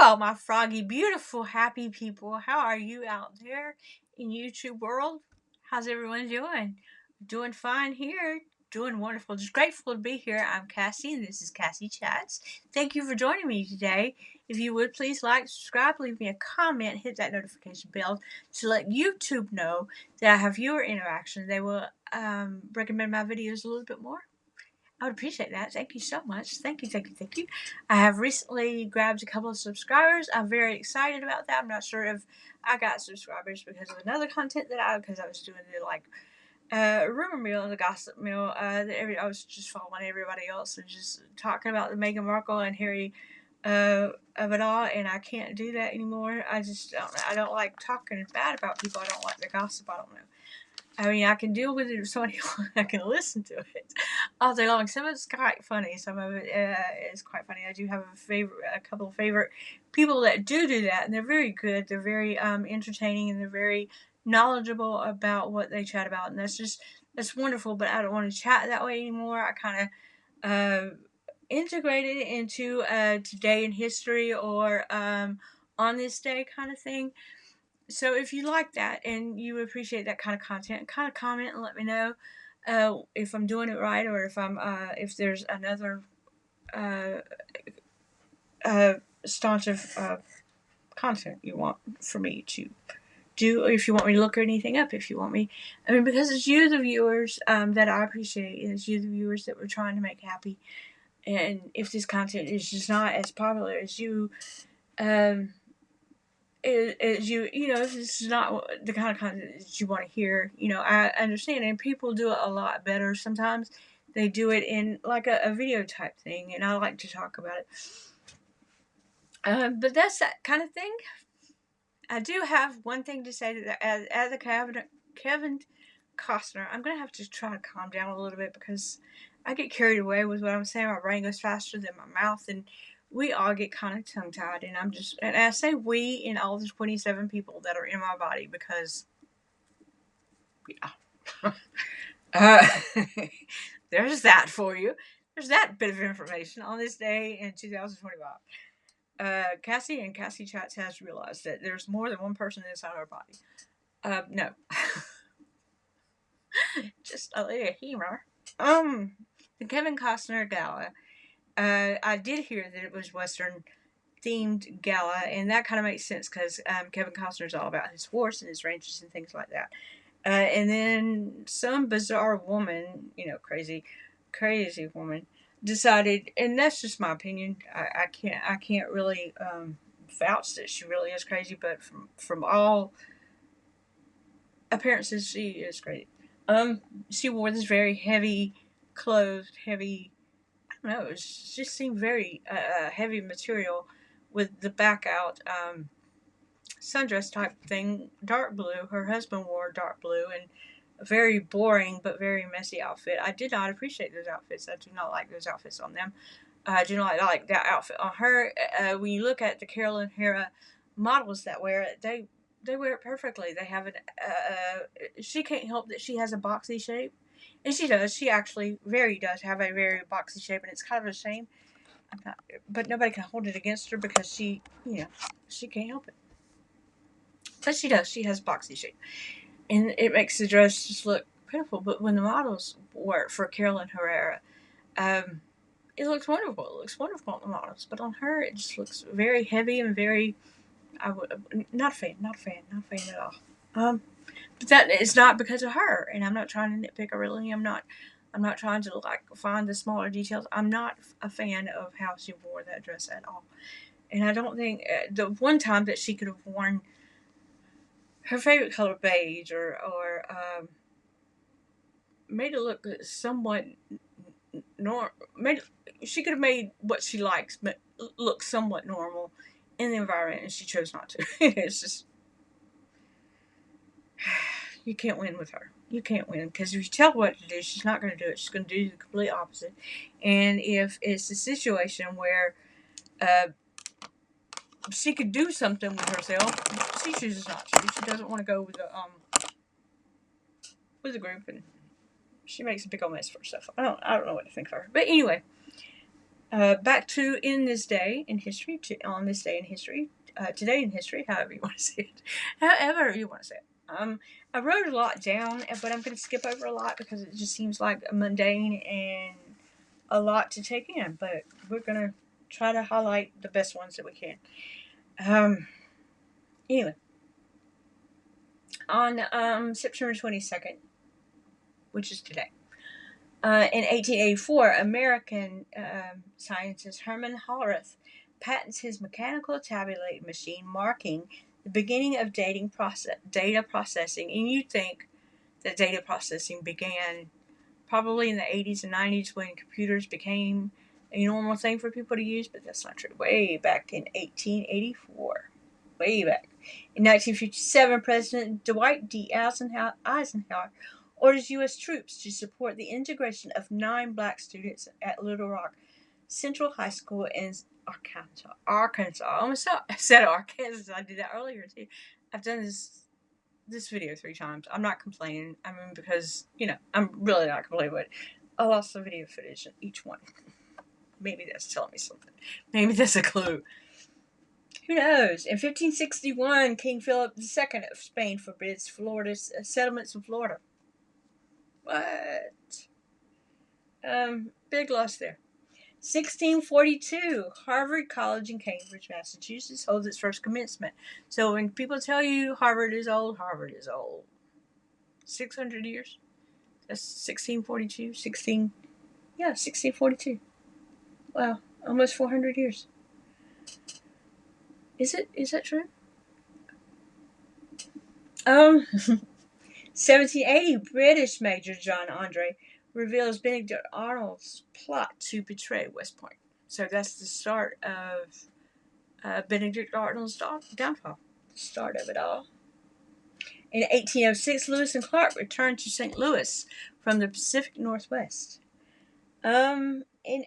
Hello, my froggy, beautiful, happy people. How are you out there in YouTube world? How's everyone doing? Doing fine here. Doing wonderful. Just grateful to be here. I'm Cassie, and this is Cassie Chats. Thank you for joining me today. If you would please like, subscribe, leave me a comment, hit that notification bell to let YouTube know that I have viewer interaction. They will recommend my videos a little bit more. I would appreciate that. Thank you so much. Thank you, thank you, thank you. I have recently grabbed a couple of subscribers. I'm very excited about that. I'm not sure if I got subscribers because of another content because I was doing the rumor mill and the gossip mill. I was just following everybody else and just talking about the Meghan Markle and Harry of it all, and I can't do that anymore. I don't like talking bad about people. I don't like the gossip. I don't know. I mean, I can deal with it if somebody I can listen to it all day long. Some of it's quite funny. Some of it is quite funny. I do have a couple of favorite people that do that, and they're very good. They're very entertaining, and they're very knowledgeable about what they chat about, and that's wonderful. But I don't want to chat that way anymore. I kind of integrated it into today in history or on this day kind of thing. So if you like that and you appreciate that kind of content, kind of comment and let me know if I'm doing it right or if there's another staunch of content you want for me to do, or if you want me to look anything up, because it's you, the viewers, that I appreciate, and it's you, the viewers, that we're trying to make happy. And if this content is just not as popular as you, if this is not the kind of content that you want to hear, I understand, and people do it a lot better sometimes. They do it in like a video type thing, and I like to talk about it. But that's that kind of thing. I do have one thing to say that as a Kevin Costner, I'm gonna have to try to calm down a little bit because I get carried away with what I'm saying. My brain goes faster than my mouth, and we all get kind of tongue-tied, and I say we in all the 27 people that are in my body because, yeah. There's that for you. There's that bit of information on this day in 2025. Cassie and Cassie Chats has realized that there's more than one person inside our body. No. Just a little humor. The Kevin Costner Gala. I did hear that it was Western themed gala, and that kind of makes sense because Kevin Costner is all about his horse and his ranches and things like that. And then some bizarre woman, crazy woman, decided, and that's just my opinion. I can't really vouch that she really is crazy, but from all appearances, she is crazy. She wore this very heavy clothes, heavy. I don't know. It just seemed very heavy material with the back out sundress type thing, dark blue. Her husband wore dark blue and a very boring but very messy outfit. I did not appreciate those outfits. I do not like those outfits on them. I do not like that outfit on her. When you look at the Carolyn Hera models that wear it, they wear it perfectly. They have she can't help that she has a boxy shape. And she does. She actually does have a very boxy shape, and it's kind of a shame. But nobody can hold it against her because she can't help it. But she does. She has boxy shape. And it makes the dress just look pitiful. But when the models work for Carolyn Herrera, it looks wonderful. It looks wonderful on the models. But on her, it just looks very heavy and very... not a fan at all. But that is not because of her, and I'm not trying to nitpick her. Really, I'm not trying to find the smaller details. I'm not a fan of how she wore that dress at all, and I don't think the one time that she could have worn her favorite color beige or made it look somewhat she could have made what she likes but look somewhat normal in the environment, and she chose not to. It's just... you can't win with her. You can't win because if you tell her what to do, she's not going to do it. She's going to do the complete opposite. And if it's a situation where she could do something with herself, she chooses not to. She doesn't want to go with the group, and she makes a big old mess for herself. I don't know what to think of her. But anyway, Back to in this day in history, on this day in history, today in history, however you want to say it, however you want to say it. I wrote a lot down, but I'm going to skip over a lot because it just seems like mundane and a lot to take in. But we're going to try to highlight the best ones that we can. Anyway, on September 22nd, which is today, in 1884, American scientist Herman Hollerith patents his mechanical tabulating machine, marking the beginning of data processing. And you'd think that data processing began probably in the 80s and 90s when computers became a normal thing for people to use, but that's not true. Way back in 1884. Way back. In 1957, President Dwight D. Eisenhower orders U.S. troops to support the integration of 9 black students at Little Rock Central High School in Arkansas. I almost said Arkansas. I did that earlier too. I've done this video 3 times. I'm not complaining. I mean, because, I'm really not complaining, but I lost the video footage in each one. Maybe that's telling me something. Maybe that's a clue. Who knows? In 1561, King Philip II of Spain forbids Florida's settlements in Florida. What? Big loss there. 1642, Harvard College in Cambridge, Massachusetts holds its first commencement. So when people tell you Harvard is old. 600 years. That's 1642. 1642. Wow, almost 400 years. Is that true? 1780, British Major John Andre reveals Benedict Arnold's plot to betray West Point. So that's the start of Benedict Arnold's downfall. The start of it all. In 1806, Lewis and Clark returned to St. Louis from the Pacific Northwest. In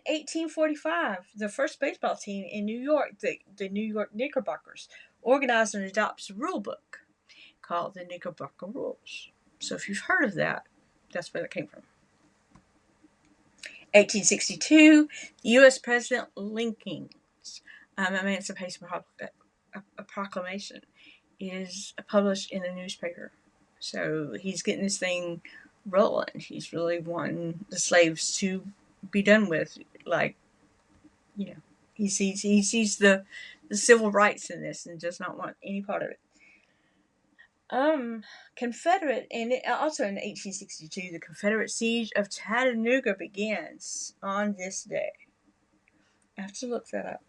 1845, the first baseball team in New York, the New York Knickerbockers, organized and adopts a rule book called the Knickerbocker Rules. So if you've heard of that, that's where that came from. 1862, U.S. President Lincoln's Emancipation Proclamation is published in the newspaper. So he's getting this thing rolling. He's really wanting the slaves to be done with. He sees the civil rights in this and does not want any part of it. Confederate, and also in 1862, the Confederate siege of Chattanooga begins on this day. I have to look that up.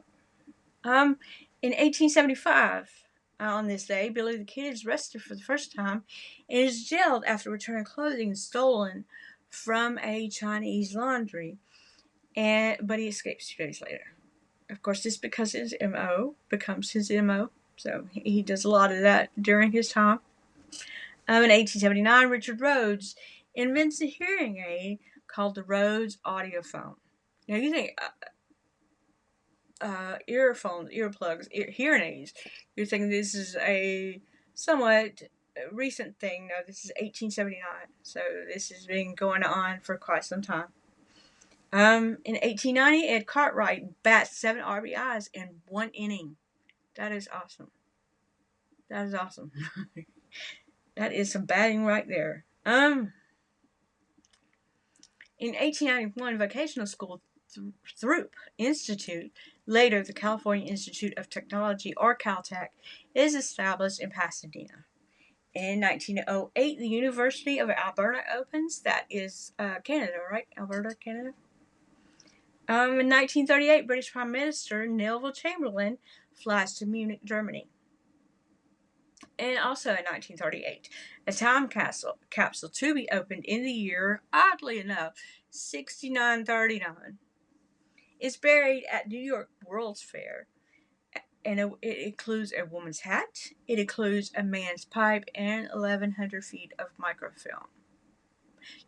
In 1875, on this day, Billy the Kid is arrested for the first time and is jailed after returning clothing stolen from a Chinese laundry, but he escapes 2 days later. Of course, this because his MO becomes his MO, so he does a lot of that during his time. In 1879, Richard Rhodes invents a hearing aid called the Rhodes Audiophone. Now, you think earphones, earplugs, hearing aids, you're thinking this is a somewhat recent thing. No, this is 1879, so this has been going on for quite some time. In 1890, Ed Cartwright bats 7 RBIs in 1 inning. That is awesome. That is some batting right there. In 1891, vocational school Throop Institute, later the California Institute of Technology, or Caltech, is established in Pasadena. In 1908, the University of Alberta opens. That is Canada, right? Alberta, Canada. In 1938, British Prime Minister Neville Chamberlain flies to Munich, Germany. And also in 1938, a time capsule to be opened in the year, oddly enough, 6939. It's buried at New York World's Fair, and it includes a woman's hat, it includes a man's pipe, and 1,100 feet of microfilm.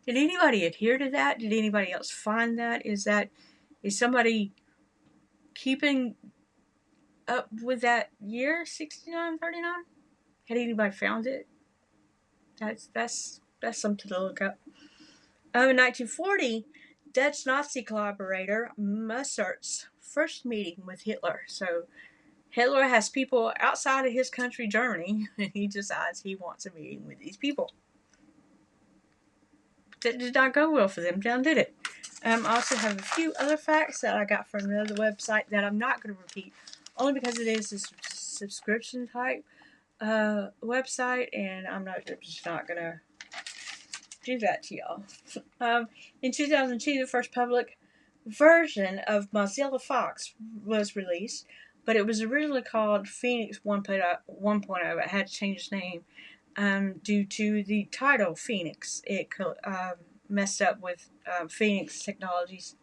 Did anybody adhere to that? Did anybody else find that? Is somebody keeping up with that year, 6939? Had anybody found it? That's something to look up. In 1940, Dutch Nazi collaborator Mussert's first meeting with Hitler. So Hitler has people outside of his country, Germany, and he decides he wants a meeting with these people. That did not go well for them, down did it? I also have a few other facts that I got from another website that I'm not going to repeat, only because it is a subscription type website, and I'm just not going to do that to y'all. In 2002, the first public version of Mozilla Fox was released, but it was originally called Phoenix 1.0. It had to change its name due to the title Phoenix. It messed up with Phoenix Technologies.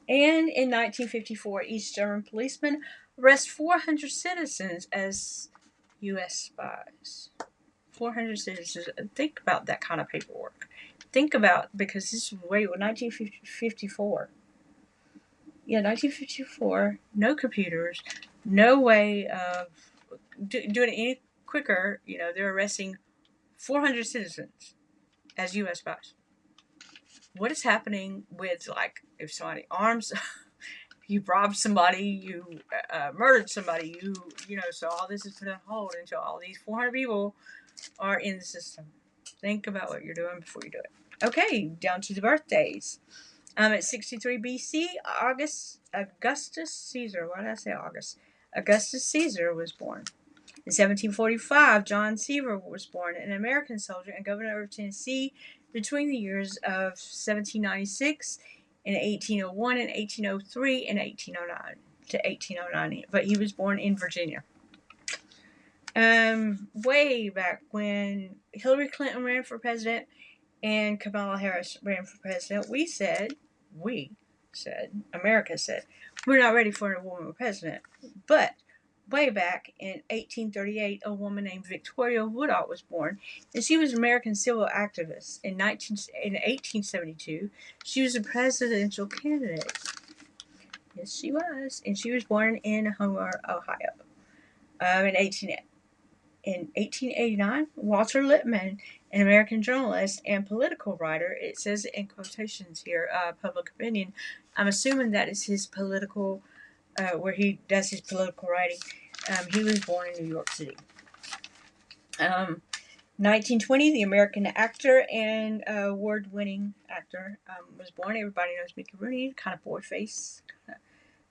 And in 1954, East German policemen arrest 400 citizens as U.S. spies. 400 citizens. Think about that kind of paperwork. Think about, because this was 1954. Yeah, 1954. No computers. No way of doing it any quicker. They're arresting 400 citizens as U.S. spies. What is happening with, like, if somebody arms, you robbed somebody, you murdered somebody, so all this is put on hold until all these 400 people are in the system. Think about what you're doing before you do it. Okay, down to the birthdays. At 63 BC, Augustus Caesar. Why did I say August? Augustus Caesar was born. In 1745, John Seaver was born, an American soldier and governor of Tennessee between the years of 1796 and 1801 and 1803 and 1809 to 1809. But he was born in Virginia. Way back when Hillary Clinton ran for president and Kamala Harris ran for president, America said, we're not ready for a woman president. But way back in 1838, a woman named Victoria Woodall was born, and she was an American civil activist. In 1872, she was a presidential candidate. Yes, she was, and she was born in Homer, Ohio. In 1889, Walter Lippmann, an American journalist and political writer, it says in quotations here, public opinion. I'm assuming that is his political, where he does his political writing. He was born in New York City. 1920, the American actor and award-winning actor was born. Everybody knows Mickey Rooney, kind of boy face,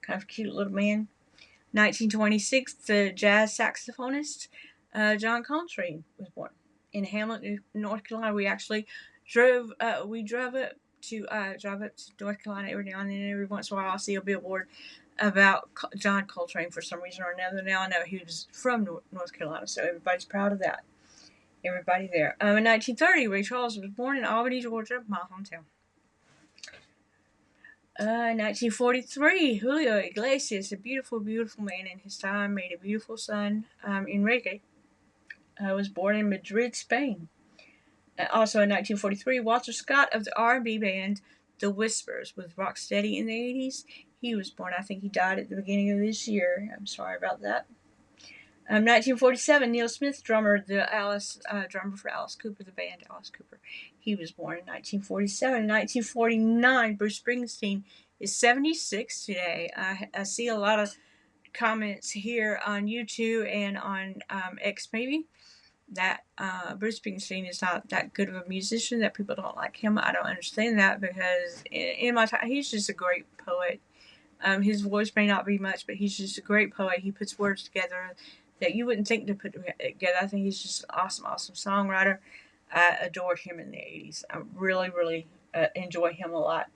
kind of cute little man. 1926, the jazz saxophonist John Coltrane was born in Hamlet, North Carolina. We actually drove up to North Carolina every now and then. Every once in a while, I'll see a billboard about John Coltrane for some reason or another. Now I know he was from North Carolina, so everybody's proud of that. Everybody there. In 1930, Ray Charles was born in Albany, Georgia, my hometown. 1943, Julio Iglesias, a beautiful, beautiful man in his time, made a beautiful son in reggae. Was born in Madrid, Spain. Also in 1943, Walter Scott of the R&B band The Whispers with Rocksteady in the 80s. He was born. I think he died at the beginning of this year. I'm sorry about that. 1947, Neil Smith, drummer for Alice Cooper, the band Alice Cooper. He was born in 1947. 1949, Bruce Springsteen is 76 today. I see a lot of comments here on YouTube and on X maybe that Bruce Springsteen is not that good of a musician, that people don't like him. I don't understand that, because in my time, he's just a great poet. His voice may not be much, but he's just a great poet. He puts words together that you wouldn't think to put together. I think he's just an awesome, awesome songwriter. I adored him in the 80s. I really, really enjoy him a lot.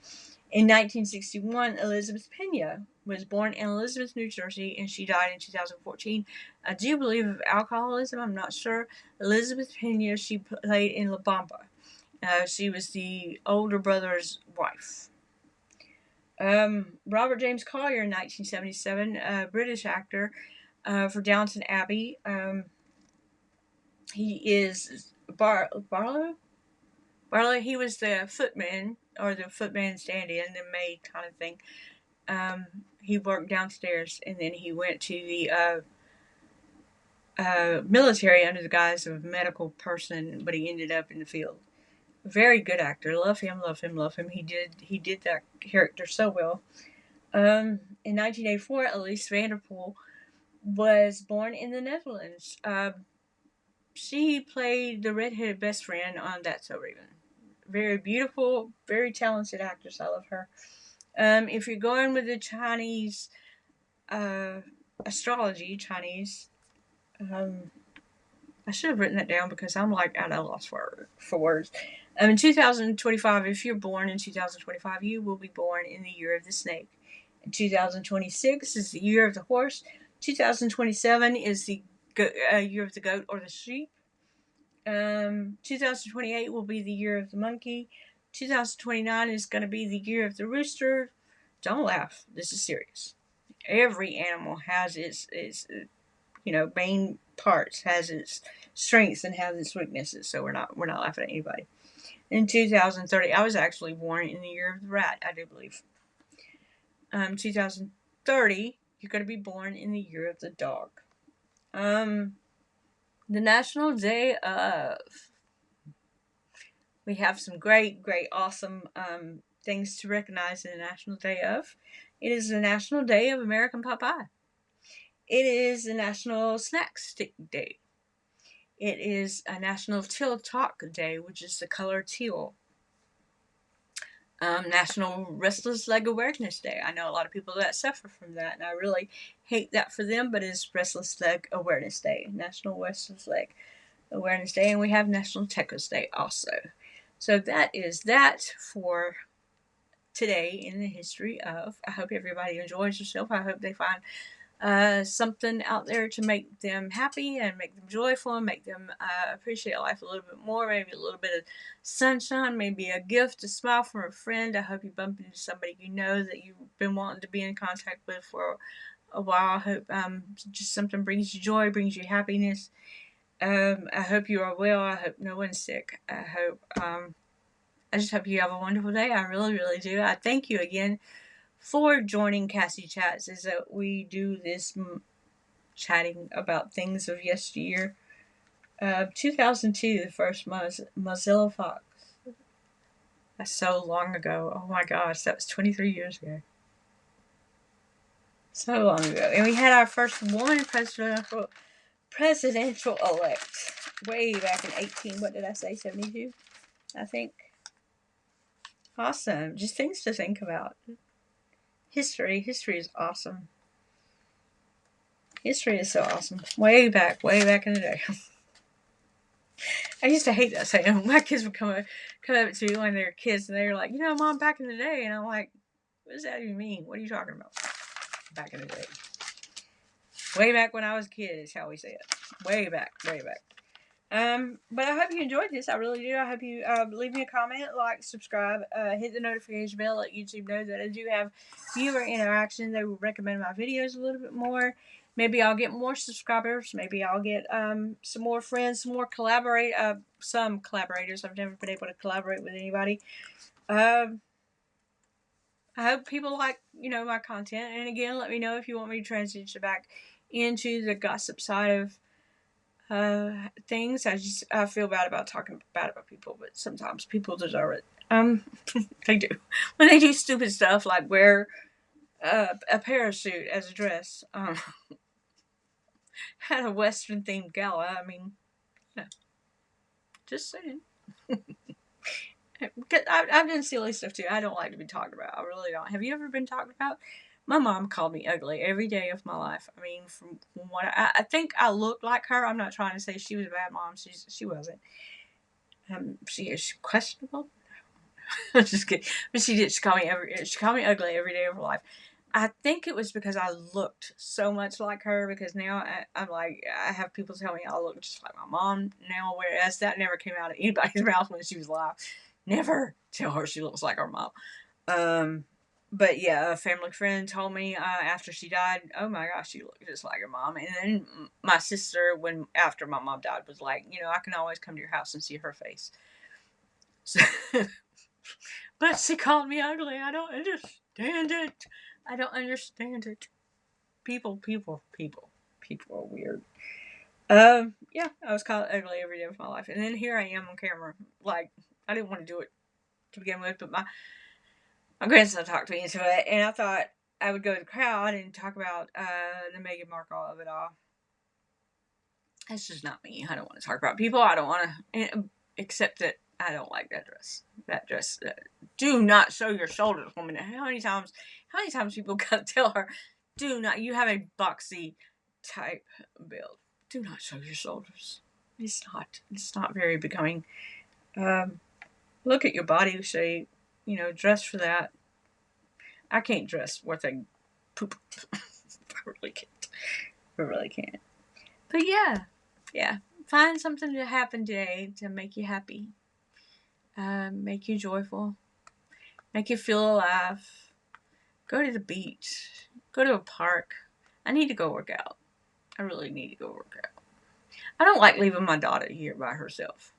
In 1961, Elizabeth Pena was born in Elizabeth, New Jersey, and she died in 2014. I do believe of alcoholism. I'm not sure. Elizabeth Pena, she played in La Bamba. She was the older brother's wife. Robert James Collier in 1977, a British actor for Downton Abbey. He is Barlow. He was the footman, or the footman stand-in, the maid kind of thing. He worked downstairs, and then he went to the military under the guise of a medical person, but he ended up in the field. Very good actor. Love him, love him, love him. He did that character so well. In 1984, Elise Vanderpool was born in the Netherlands. She played the redheaded best friend on That's So Raven. Very beautiful, very talented actress. I love her. If you're going with the Chinese uh, astrology, Chinese, um, I should have written that down because I'm like at a loss for words. In 2025, if you're born in 2025, you will be born in the year of the snake. 2026 is the year of the horse. 2027 is the year of the goat or the sheep. 2028 will be the year of the monkey. 2029 is going to be the year of the rooster. Don't laugh. This is serious. Every animal has its main parts, has its strengths and has its weaknesses. So we're not laughing at anybody. In 2030, I was actually born in the year of the rat. I do believe. 2030, you're going to be born in the year of the dog. The National Day of. We have some great, great, awesome things to recognize in the National Day of. It is the National Day of American Pot Pie. It is the National Snack Stick Day. It is a National Teal Talk Day, which is the color teal. National Restless Leg Awareness Day. I know a lot of people that suffer from that, and I really hate that for them, but it's Restless Leg Awareness Day. National Restless Leg Awareness Day, and we have National Tacos Day also. So that is that for today in the history of. I hope everybody enjoys yourself. I hope they find something out there to make them happy and make them joyful and make them appreciate life a little bit more. Maybe a little bit of sunshine, maybe a gift, a smile from a friend. I hope you bump into somebody you know that you've been wanting to be in contact with for a while. I hope just something brings you joy, brings you happiness. I hope you are well. I hope no one's sick. I just hope you have a wonderful day. I really, really do. I thank you again for joining Cassie Chats as we do this chatting about things of yesteryear. 2002, the first Mozilla Fox. That's so long ago. Oh my gosh, that was 23 years ago. So long ago. And we had our first woman presidential elect way back in 72, I think. Awesome. Just things to think about. History is awesome. History is so awesome. Way back in the day. I used to hate that saying. My kids would come up to me when they were kids and they were like, Mom, back in the day. And I'm like, what does that even mean? What are you talking about? Back in the day. Way back when I was a kid is how we say it. Way back. But I hope you enjoyed this. I really do. I hope you leave me a comment, like, subscribe, hit the notification bell, let YouTube know that I do have viewer interaction. They will recommend my videos a little bit more. Maybe I'll get more subscribers. Maybe I'll get some more friends, some collaborators. I've never been able to collaborate with anybody. I hope people like, my content. And again, let me know if you want me to transition back into the gossip side of things. I feel bad about talking bad about people, but sometimes people deserve it. They do. When they do stupid stuff like wear a parachute as a dress, at a Western themed gala. I mean, just saying. I've done silly stuff too. I don't like to be talked about. I really don't. Have you ever been talked about? My mom called me ugly every day of my life. I mean, from what I think I looked like her. I'm not trying to say she was a bad mom. She wasn't. She is questionable. I'm just kidding. But she did. She called me ugly every day of her life. I think it was because I looked so much like her. Because now I'm like, I have people tell me I look just like my mom now. Whereas that never came out of anybody's mouth when she was alive. Never tell her she looks like her mom. But yeah, a family friend told me after she died, oh my gosh, you look just like her mom. And then my sister, after my mom died, was like, I can always come to your house and see her face. So, but she called me ugly. I don't understand it. I don't understand it. People are weird. Yeah, I was called ugly every day of my life. And then here I am on camera, like, I didn't want to do it to begin with, but my grandson talked me into it, and I thought I would go to the crowd and talk about the Meghan Markle of it all. That's just not me. I don't want to talk about people. I don't want to, except that I don't like that dress. That dress. Do not show your shoulders, woman. How many times people gotta tell her, do not. You have a boxy type build. Do not show your shoulders. It's not very becoming. Look at your body shape. Dress for that. I can't dress worth a poop. I really can't. I really can't. But yeah. Find something to happen today to make you happy. Make you joyful. Make you feel alive. Go to the beach. Go to a park. I need to go work out. I really need to go work out. I don't like leaving my daughter here by herself.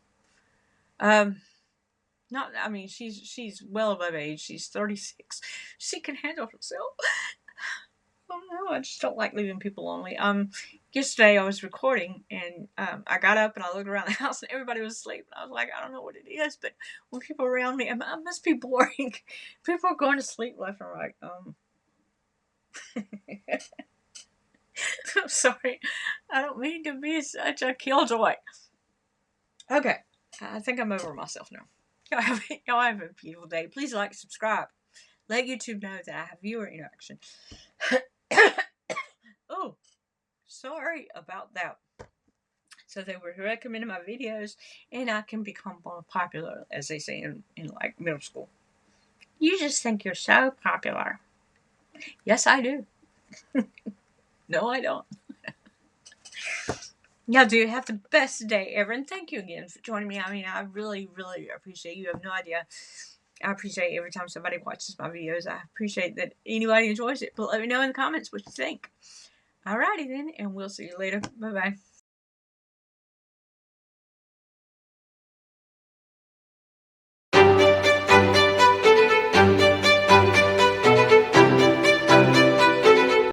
She's well above age. She's 36. She can handle herself. I don't know. I just don't like leaving people lonely. Yesterday I was recording, and I got up and I looked around the house and everybody was asleep. And I was like, I don't know what it is, but when people around me, I must be boring. People are going to sleep left and right. I'm sorry. I don't mean to be such a killjoy. Okay. I think I'm over myself now. Y'all have a beautiful day. Please like, subscribe. Let YouTube know that I have viewer interaction. Oh, sorry about that. So they were recommending my videos, and I can become more popular, as they say in like middle school. You just think you're so popular. Yes, I do. No, I don't. Y'all do have the best day ever, and thank you again for joining me. I really, really appreciate you. You have no idea. I appreciate every time somebody watches my videos. I appreciate that anybody enjoys it. But let me know in the comments what you think. Alrighty then, and we'll see you later. Bye-bye.